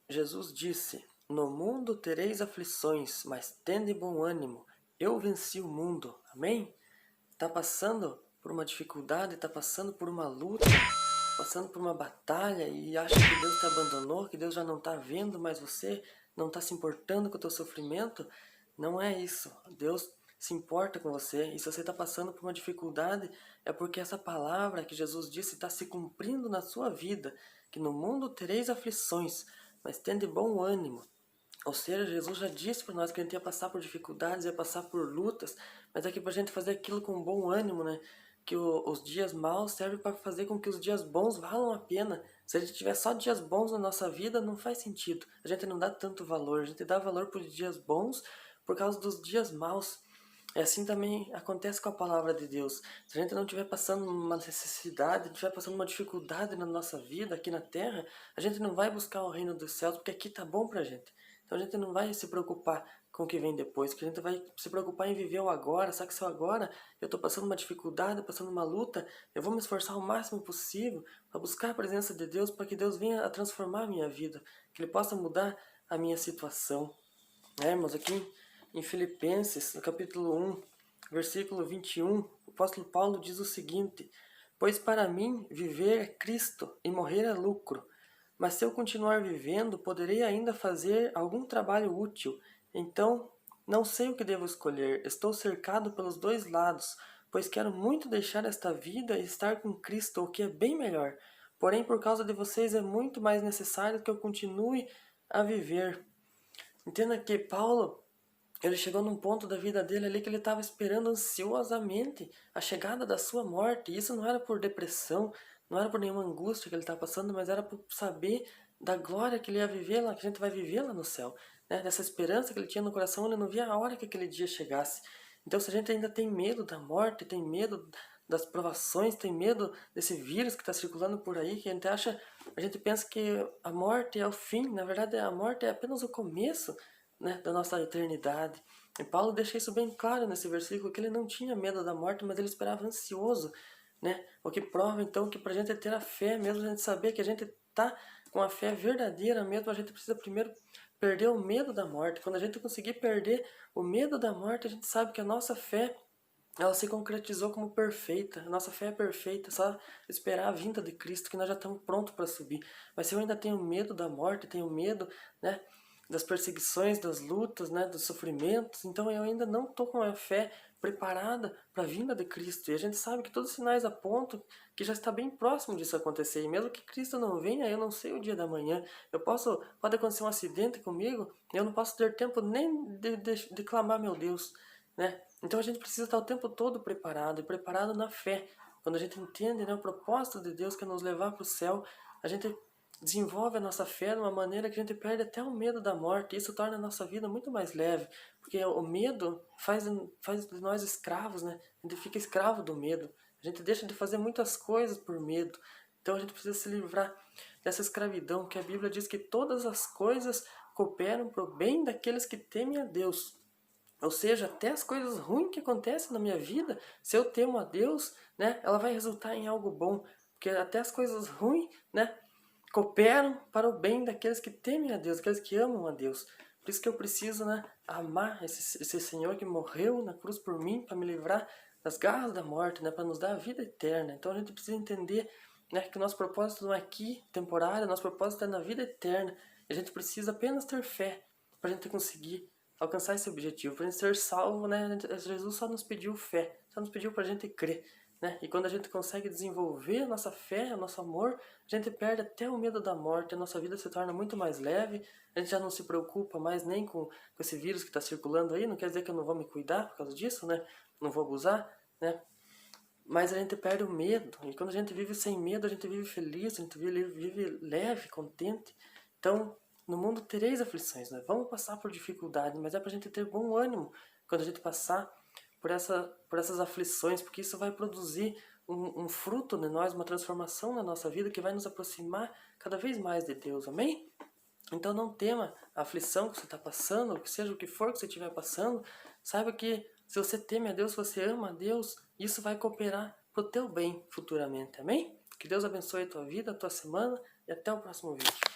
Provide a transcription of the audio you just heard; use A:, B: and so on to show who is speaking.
A: Jesus disse: "No mundo tereis aflições, mas tende bom ânimo. Eu venci o mundo." Amém? Está passando por uma dificuldade, está passando por uma luta, passando por uma batalha e acha que Deus te abandonou, que Deus já não está vendo, mas você não está se importando com o teu sofrimento? Não é isso. Deus se importa com você. E se você está passando por uma dificuldade, é porque essa palavra que Jesus disse está se cumprindo na sua vida, que no mundo tereis aflições, mas tende bom ânimo. Ou seja, Jesus já disse para nós que a gente ia passar por dificuldades, ia passar por lutas, mas é que para a gente fazer aquilo com bom ânimo, né? Que os dias maus servem para fazer com que os dias bons valam a pena. Se a gente tiver só dias bons na nossa vida, não faz sentido. A gente não dá tanto valor, a gente dá valor para os dias bons por causa dos dias maus. E assim também acontece com a palavra de Deus. Se a gente não estiver passando uma necessidade, não estiver passando uma dificuldade na nossa vida aqui na terra, a gente não vai buscar o reino dos céus, porque aqui tá bom pra gente. Então a gente não vai se preocupar com o que vem depois, que a gente vai se preocupar em viver o agora. Só que se o agora eu estou passando uma dificuldade, passando uma luta, eu vou me esforçar o máximo possível para buscar a presença de Deus, para que Deus venha a transformar a minha vida, que Ele possa mudar a minha situação. Irmãos, aqui em Filipenses, no capítulo 1, versículo 21, o apóstolo Paulo diz o seguinte: "Pois para mim viver é Cristo e morrer é lucro. Mas se eu continuar vivendo, poderei ainda fazer algum trabalho útil. Então, não sei o que devo escolher. Estou cercado pelos dois lados, pois quero muito deixar esta vida e estar com Cristo, o que é bem melhor. Porém, por causa de vocês é muito mais necessário que eu continue a viver." Entenda que Paulo, ele chegou num ponto da vida dele ali que ele estava esperando ansiosamente a chegada da sua morte. E isso não era por depressão, não era por nenhuma angústia que ele estava passando, mas era por saber da glória que ele ia viver lá, que a gente vai viver lá no céu. Né? Dessa esperança que ele tinha no coração, ele não via a hora que aquele dia chegasse. Então, se a gente ainda tem medo da morte, tem medo das provações, tem medo desse vírus que está circulando por aí, que a gente pensa que a morte é o fim. Na verdade, a morte é apenas o começo, né, da nossa eternidade. E Paulo deixa isso bem claro nesse versículo, que ele não tinha medo da morte, mas ele esperava ansioso, né? O que prova então que para a gente ter a fé, mesmo a gente saber que a gente está com a fé verdadeira mesmo, a gente precisa primeiro perder o medo da morte. Quando a gente conseguir perder o medo da morte, a gente sabe que a nossa fé, ela se concretizou como perfeita. A nossa fé é perfeita, só esperar a vinda de Cristo, que nós já estamos prontos para subir. Mas se eu ainda tenho medo da morte, tenho medo, né, das perseguições, das lutas, né, dos sofrimentos, então eu ainda não estou com a fé preparada para a vinda de Cristo. E a gente sabe que todos os sinais apontam que já está bem próximo disso acontecer. E mesmo que Cristo não venha, eu não sei o dia da manhã. Pode acontecer um acidente comigo, eu não posso ter tempo nem de clamar meu Deus, né? Então a gente precisa estar o tempo todo preparado, e preparado na fé. Quando a gente entende, né, o propósito de Deus, que é nos levar para o céu, a gente desenvolve a nossa fé de uma maneira que a gente perde até o medo da morte. Isso torna a nossa vida muito mais leve, porque o medo faz de nós escravos, né? A gente fica escravo do medo. A gente deixa de fazer muitas coisas por medo. Então a gente precisa se livrar dessa escravidão, que a Bíblia diz que todas as coisas cooperam para o bem daqueles que temem a Deus. Ou seja, até as coisas ruins que acontecem na minha vida, se eu temo a Deus, né, ela vai resultar em algo bom. Porque até as coisas ruins, né, cooperam para o bem daqueles que temem a Deus, daqueles que amam a Deus. Por isso que eu preciso, né, amar esse Senhor que morreu na cruz por mim, para me livrar das garras da morte, né, para nos dar a vida eterna. Então a gente precisa entender, né, que o nosso propósito não é aqui, temporário, nosso propósito é na vida eterna. E a gente precisa apenas ter fé para a gente conseguir alcançar esse objetivo. Para a gente ser salvo, né, Jesus só nos pediu fé, só nos pediu para a gente crer. Né? E quando a gente consegue desenvolver a nossa fé, o nosso amor, a gente perde até o medo da morte, a nossa vida se torna muito mais leve, a gente já não se preocupa mais nem com esse vírus que está circulando aí. Não quer dizer que eu não vou me cuidar por causa disso, né? Não vou abusar, né? Mas a gente perde o medo, e quando a gente vive sem medo, a gente vive feliz, a gente vive leve, contente. Então, no mundo tereis aflições, né? Vamos passar por dificuldade, mas é para a gente ter bom ânimo quando a gente passar por essas aflições, porque isso vai produzir um fruto de nós, uma transformação na nossa vida que vai nos aproximar cada vez mais de Deus, amém? Então não tema a aflição que você está passando, que seja o que for que você estiver passando, saiba que se você teme a Deus, se você ama a Deus, isso vai cooperar para o teu bem futuramente, amém? Que Deus abençoe a tua vida, a tua semana, e até o próximo vídeo.